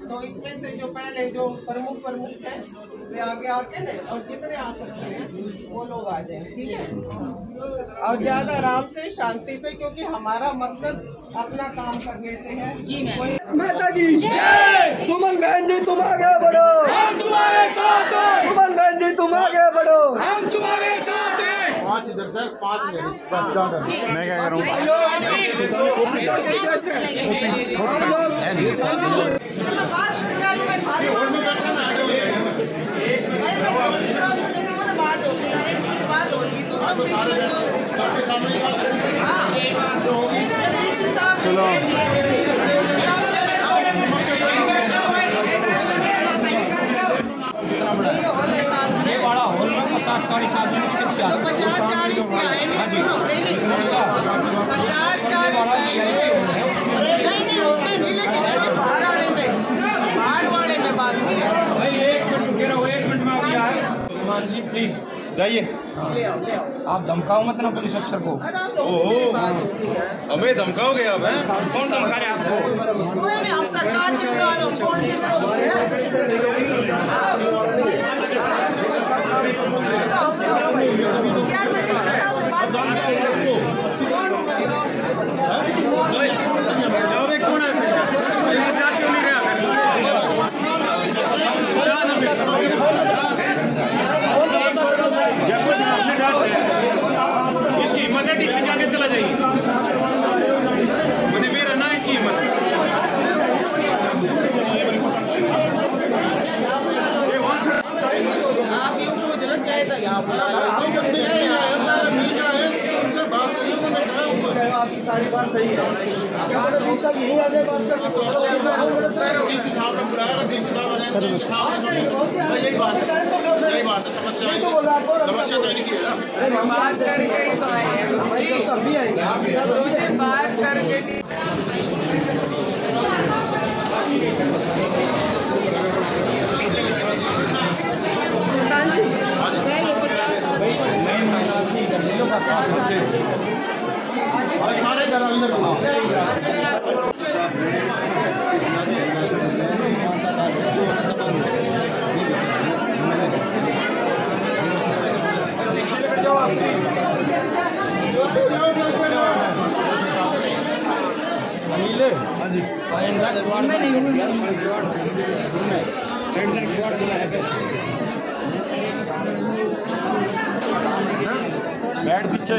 तो इसमें से जो पहले जो प्रमुख है वे आगे आके न, और जितने आ सकते हैं वो लोग आ जाए, ठीक है। और ज्यादा आराम से शांति से, क्योंकि हमारा मकसद अपना काम करने से है। माता जी सुमन बहन जी तुम आगे बढ़ो, हम तुम्हारे साथ हैं। सुमन बहन जी तुम आगे बढ़ो, हम तुम्हारे साथ हैं। 5 इधर से 5 मैं क्या करूँ चलो बड़ा हॉल में 50-40 आदमी उसके 50-40 से आएंगे, 50-40 नहीं उसमें नीले के बाहर आने में, बाहर वाले में बात है भाई। 1 मिनट रुके रहो, 1 मिनट में आ गया है। मान जी प्लीज जाइए, ले आओ आप धमकाओ मत ना पुलिस अफसर को। हमें धमकाओगे आप? कौन धमका रहे आपको? हम सरकार के इसकी हिम्मत है डीसी जाके चला जाइए, मुझे मेरा ना इसकी हिम्मत है। आप यूँ पूछ लो चाहे तो यहाँ आपकी सारी बात सही है, सब यही आ जाए बात करके यही बात है, समस्या तो नहीं की है ना। बात करके ही तो आए हैं, अभी आएंगे बात करके सारे घर अंदर बैठ पीछे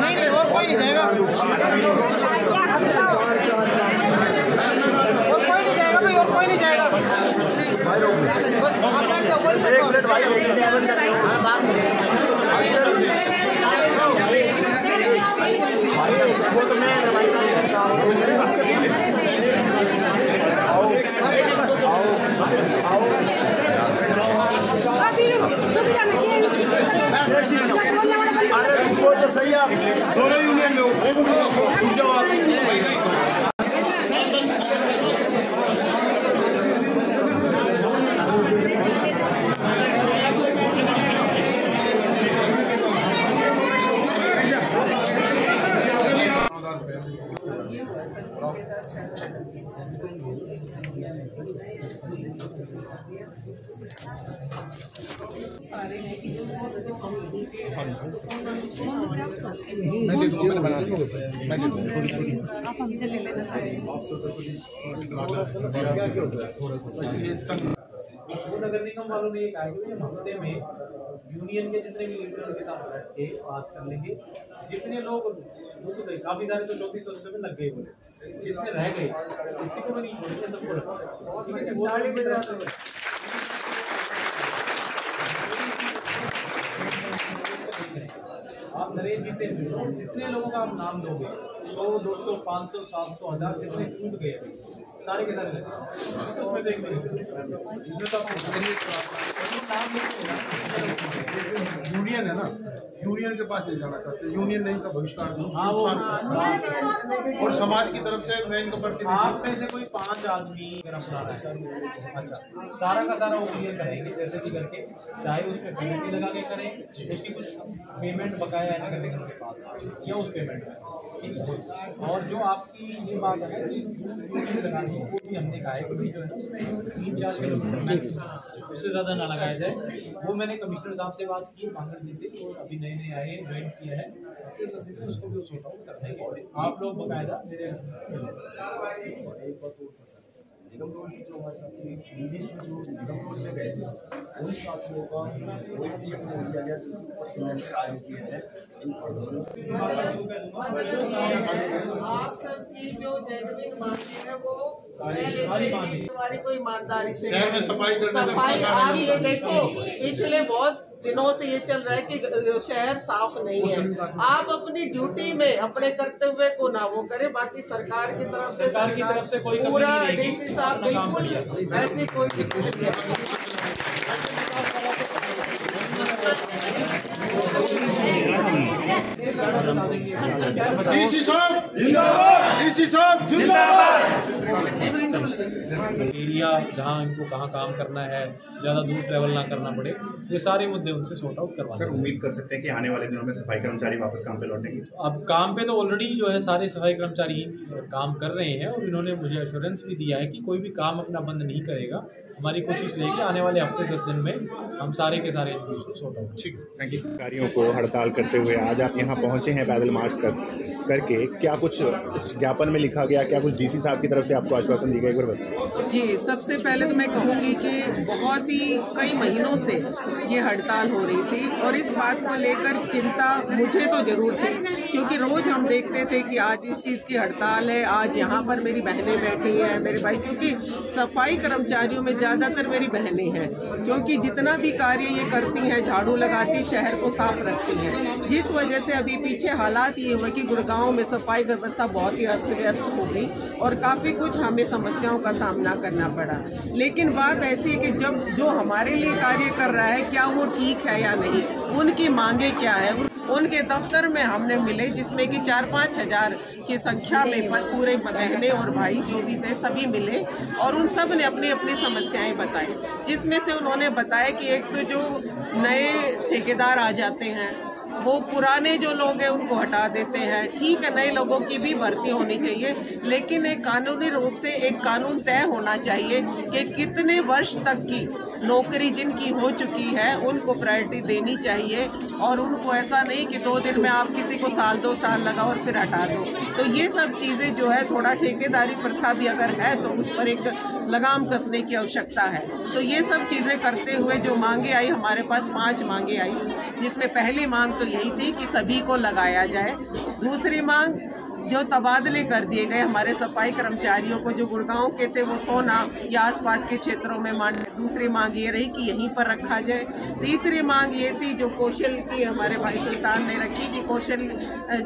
नहीं और कोई नहीं जाएगा, और कोई नहीं जाएगा भाई, और कोई नहीं जाएगा बस आप बैठ जाओ। 1 मिनट भाई वो तो मैं तो सही है, दोनों यूनियन में मैं दे दूंगा, मैंने बना दी, मैं दे दूंगा छोटी आप हमसे ले लेना नगर निगम वालों ने ये कहा कि हफ्ते में यूनियन के जितने भी लीडर के साथ बैठ के बात कर लेंगे। जितने लोग रुक गए, काफी सारे तो 2400 में लग गए, जितने रह गए किसी को भी नहीं छोड़ेंगे, सबको रखा। आप करें जिसे जितने लोगों का आप नाम दोगे 100, 200, 500, 700, 1000 जितने छूट गए सारे के सारे लगे तो उसमें तो एक इसमें तो यूनियन है ना, यूनियन के पास नहीं जाना चाहते, यूनियन ने इनका बहिष्कार और समाज की तरफ से मैं इनको प्रतिनिधि। आप में से कोई 5 आदमी अगर अपना रहा है, अच्छा सारा का सारा वो क्लियर करेंगे जैसे भी करके, चाहे उस पर पेनल्टी लगा के करें, उसकी कुछ पेमेंट बकाया है नगर निगम के पास या उस पेमेंट में, और जो आपकी ये बात है लगानी वो भी हमने कहा है कि जो है उसमें 3-4 किलोमीटर उससे ज़्यादा ना लगाया जाए। वो मैंने कमिश्नर साहब से बात की, मांगड़ जी से, अभी नए नए आए ज्वाइन किया है, उसको भी सॉर्ट आउट करने के आप लोग बकायदा मेरे निगम रोड की जो हमारे साथ इंग्लिश में जो निगम रोड में गए थे उन साथियों का कोई भी दिया गया जो ऊपर से मैसेज आए किए हैं आप सबकी जो जेन्युइन मांगे है वो हमारी कोई ईमानदारी से शहर में सफाई आप ये देखो पिछले बहुत दिनों से ये चल रहा है कि शहर साफ नहीं है। आप अपनी ड्यूटी में अपने कर्तव्य को ना वो करें, बाकी सरकार की तरफ से कोई पूरा डीसी साहब बिल्कुल ऐसी कोई दिक्कत नहीं है। डीसी साहब जिंदाबाद, डीसी साहब जिंदाबाद। एरिया जहाँ इनको कहाँ काम करना है, ज़्यादा दूर ट्रैवल ना करना पड़े, ये सारे मुद्दे उनसे सॉर्ट आउट करवाना। सर उम्मीद कर सकते हैं कि आने वाले दिनों में सफाई कर्मचारी वापस काम पे लौटेंगे? अब काम पे तो ऑलरेडी जो है सारे सफाई कर्मचारी काम कर रहे हैं और इन्होंने मुझे एश्योरेंस भी दिया है कि कोई भी काम अपना बंद नहीं करेगा। हमारी कोशिश रहेगी आने वाले हफ्ते 10 दिन में हम सारे के सारे सॉर्ट आउट। ठीक, थैंक यू। अधिकारियों को हड़ताल करते हुए आज आप यहाँ पहुँचे हैं पैदल मार्च तक करके, क्या कुछ ज्ञापन में लिखा गया, क्या कुछ डीसी साहब की तरफ से आपको आश्वासन दिया गया, एक बार बताइए। जी, सबसे पहले तो मैं कहूँगी कि बहुत ही कई महीनों से ये हड़ताल हो रही थी और इस बात को लेकर चिंता मुझे तो जरूर थी, क्योंकि रोज हम देखते थे कि आज इस चीज़ की हड़ताल है, आज यहाँ पर मेरी बहनें बैठी हैं, मेरे भाई, क्योंकि सफाई कर्मचारियों में ज़्यादातर मेरी बहनें हैं, क्योंकि जितना भी कार्य ये करती हैं, झाड़ू लगाती, शहर को साफ रखती हैं, जिस वजह से अभी पीछे हालात ये हुए कि गुड़गांव में सफाई व्यवस्था बहुत ही अस्त व्यस्त हो गई और काफ़ी कुछ हमें समस्याओं का सामना करना पड़ा। लेकिन बात ऐसी है कि जब जो हमारे लिए कार्य कर रहा है क्या वो ठीक है या नहीं, उनकी मांगे क्या है, उनके दफ्तर में हमने मिले, जिसमें कि 4-5 हज़ार की संख्या में पूरे बहनें और भाई जो भी थे सभी मिले और उन सब ने अपनी अपनी समस्याएं बताई, जिसमें से उन्होंने बताया कि एक तो जो नए ठेकेदार आ जाते हैं वो पुराने जो लोग हैं उनको हटा देते हैं, ठीक है, नए लोगों की भी भर्ती होनी चाहिए, लेकिन एक कानूनी रूप से एक कानून तय होना चाहिए कि कितने वर्ष तक की नौकरी जिनकी हो चुकी है उनको प्रायोरिटी देनी चाहिए और उनको ऐसा नहीं कि 2 दिन में आप किसी को 1-2 साल लगा और फिर हटा दो। तो ये सब चीज़ें जो है, थोड़ा ठेकेदारी प्रथा भी अगर है तो उस पर एक लगाम कसने की आवश्यकता है। तो ये सब चीज़ें करते हुए जो मांगे आई, हमारे पास 5 मांगे आई, जिसमें पहली मांग तो यही थी कि सभी को लगाया जाए। दूसरी मांग जो तबादले कर दिए गए हमारे सफाई कर्मचारियों को जो गुड़गांव के थे वो सोना या आसपास के क्षेत्रों में दूसरी मांग ये रही कि यहीं पर रखा जाए। तीसरी मांग ये थी जो कौशल की हमारे भाई सुल्तान ने रखी कि कौशल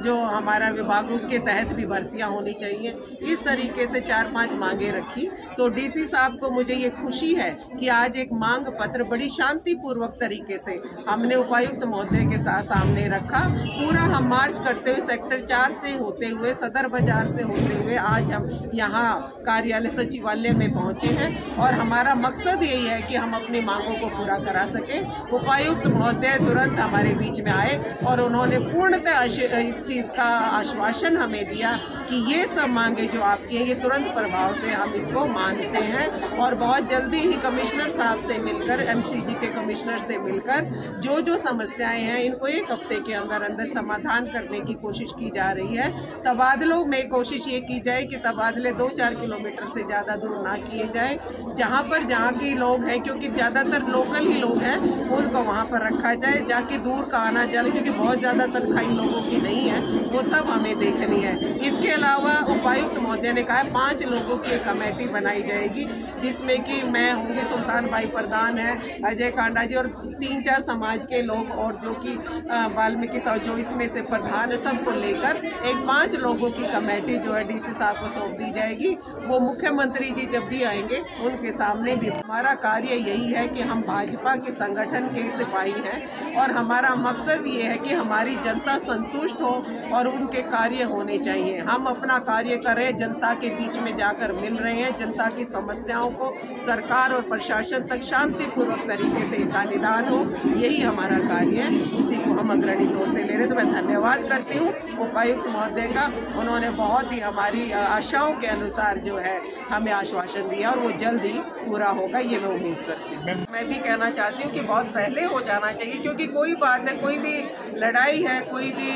जो हमारा विभाग उसके तहत भी भर्तियां होनी चाहिए। इस तरीके से 4-5 मांगे रखी। तो डीसी साहब को मुझे ये खुशी है कि आज एक मांग पत्र बड़ी शांतिपूर्वक तरीके से हमने उपायुक्त महोदय के साथ सामने रखा। पूरा हम मार्च करते हुए सेक्टर 4 से होते हुए सदर बाजार से होते हुए आज हम यहाँ कार्यालय सचिवालय में पहुँचे हैं और हमारा मकसद यही है कि हम अपनी मांगों को पूरा करा सकें। उपायुक्त महोदय तुरंत हमारे बीच में आए और उन्होंने पूर्णतः इस चीज़ का आश्वासन हमें दिया कि ये सब मांगे जो आपकी हैं ये तुरंत प्रभाव से हम इसको मानते हैं और बहुत जल्दी ही कमिश्नर साहब से मिलकर, एमसीजी के कमिश्नर से मिलकर जो जो समस्याएं हैं इनको 1 हफ्ते के अंदर अंदर समाधान करने की कोशिश की जा रही है। तबादलों में कोशिश ये की जाए कि तबादले 2-4 किलोमीटर से ज़्यादा दूर ना किए जाए, जहाँ के लोग हैं, क्योंकि ज़्यादातर लोकल ही लोग हैं, उनको वहाँ पर रखा जाए, जाके दूर का आना जाना, क्योंकि बहुत ज़्यादा तनख्वाही लोगों की नहीं है, वो सब हमें देखनी है। इसके अलावा उपायुक्त महोदय ने कहा है 5 लोगों की एक कमेटी बनाई जाएगी, जिसमें कि मैं होंगी, सुल्तान भाई प्रधान है, अजय कांडा जी और 3-4 समाज के लोग और जो कि वाल्मीकि साहब जो इसमें से प्रधान है, सबको लेकर एक 5 लोगों की कमेटी जो है डीसी साहब को सौंप दी जाएगी। वो मुख्यमंत्री जी जब भी आएंगे उनके सामने भी। हमारा कार्य यही है कि हम भाजपा के संगठन के सिपाही हैं और हमारा मकसद ये है कि हमारी जनता संतुष्ट हो और उनके कार्य होने चाहिए। हम अपना कार्य कर रहे हैं, जनता के बीच में जाकर मिल रहे हैं, जनता की समस्याओं को सरकार और प्रशासन तक शांतिपूर्वक तरीके से इनका निदान हो, यही हमारा कार्य है। इसी को हम अग्रणी तौर से ले रहे। तो मैं धन्यवाद करती हूँ उपायुक्त महोदय का, उन्होंने बहुत ही हमारी आशाओं के अनुसार जो है हमें आश्वासन दिया और वो जल्द ही पूरा होगा, ये मैं उम्मीद करती हूँ। मैं भी कहना चाहती हूँ कि बहुत पहले हो जाना चाहिए, क्योंकि कोई बात है, कोई भी लड़ाई है, कोई भी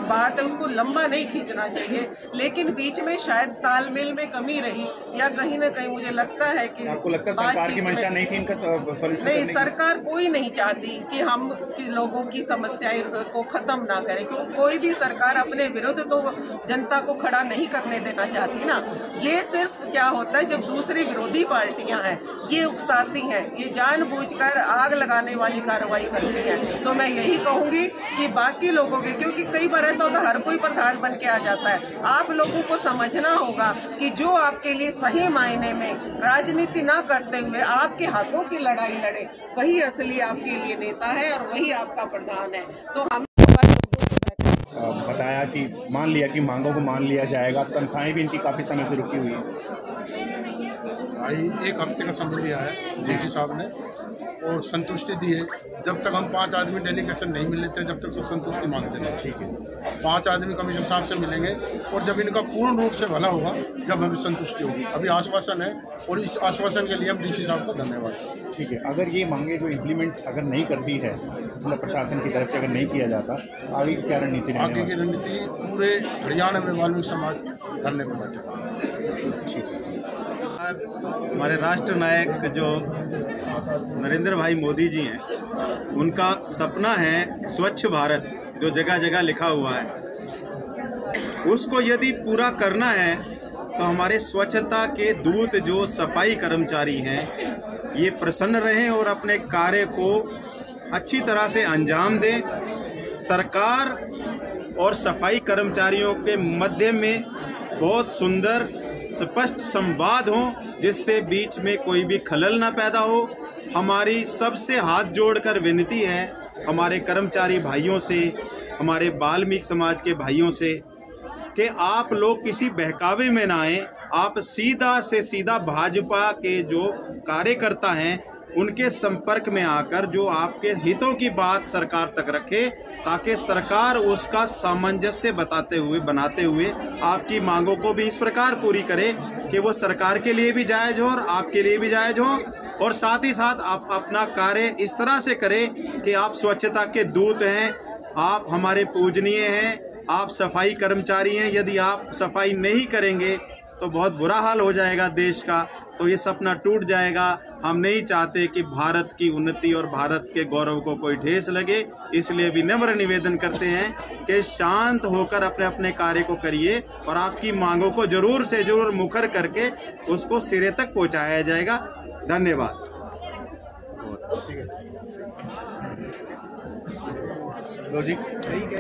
बात है, उसको लंबा नहीं खींचना चाहिए। लेकिन बीच में शायद तालमेल में कमी रही या कहीं ना कहीं मुझे लगता है कि आपको लगता है सरकार की मंशा नहीं थी इनका सॉल्यूशन? नहीं, सरकार कोई नहीं चाहती कि हम लोगों की समस्याएं को खत्म ना करें, क्योंकि कोई भी सरकार अपने विरुद्ध तो जनता को खड़ा नहीं करने देना चाहती ना। ये सिर्फ क्या होता है, जब दूसरी विरोधी पार्टियां हैं ये उकसाती हैं, ये जानबूझकर आग लगाने वाली कार्रवाई करती हैं। तो मैं यही कहूंगी कि बाकी लोगों के, क्योंकि कई बार ऐसा होता है हर कोई प्रधान बन के आ जाता है, आप लोगों को समझना होगा कि जो आपके लिए सही मायने में राजनीति ना करते हुए आपके हकों की लड़ाई लड़े, वही असली आपके लिए नेता है और वही आपका प्रधान है। तो हम बताया कि मान लिया कि मांगों को मान लिया जाएगा, तनख्वाहें भी इनकी काफ़ी समय से रुकी हुई है। भाई 1 हफ्ते का समय लिया है डीसी साहब ने और संतुष्टि दी है। जब तक हम 5 आदमी डेलीगेशन नहीं मिल लेते, जब तक सब संतुष्टि मांगते नहीं। ठीक है, 5 आदमी कमिश्नर साहब से मिलेंगे और जब इनका पूर्ण रूप से भला होगा, जब हमें संतुष्टि होगी। अभी आश्वासन है और इस आश्वासन के लिए हम डीसी साहब का धन्यवाद। ठीक है, अगर ये मांगे जो इम्प्लीमेंट अगर नहीं करती है, मतलब प्रशासन की तरफ से अगर नहीं किया जाता, आगे की क्या रणनीति? आगे की रणनीति पूरे हरियाणा में वाल्मीकि समाज धरने पर बैठेगा। ठीक है। हमारे राष्ट्र नायक जो नरेंद्र भाई मोदी जी हैं, उनका सपना है स्वच्छ भारत, जो जगह जगह लिखा हुआ है। उसको यदि पूरा करना है तो हमारे स्वच्छता के दूत जो सफाई कर्मचारी हैं, ये प्रसन्न रहें और अपने कार्य को अच्छी तरह से अंजाम दें। सरकार और सफाई कर्मचारियों के मध्य में बहुत सुंदर स्पष्ट संवाद हो, जिससे बीच में कोई भी खलल ना पैदा हो। हमारी सबसे हाथ जोड़कर विनती है हमारे कर्मचारी भाइयों से, हमारे वाल्मीकि समाज के भाइयों से, कि आप लोग किसी बहकावे में ना आए। आप सीधा से सीधा भाजपा के जो कार्यकर्ता हैं उनके संपर्क में आकर जो आपके हितों की बात सरकार तक रखे, ताकि सरकार उसका सामंजस्य बनाते हुए आपकी मांगों को भी इस प्रकार पूरी करे कि वो सरकार के लिए भी जायज हो और आपके लिए भी जायज हो। और साथ ही साथ आप अपना कार्य इस तरह से करें कि आप स्वच्छता के दूत हैं, आप हमारे पूजनीय हैं, आप सफाई कर्मचारी हैं। यदि आप सफाई नहीं करेंगे तो बहुत बुरा हाल हो जाएगा देश का, तो ये सपना टूट जाएगा। हम नहीं चाहते कि भारत की उन्नति और भारत के गौरव को कोई ठेस लगे, इसलिए विनम्र निवेदन करते हैं कि शांत होकर अपने अपने कार्य को करिए और आपकी मांगों को जरूर से जरूर मुखर करके उसको सिरे तक पहुंचाया जाएगा। धन्यवाद। लो जी।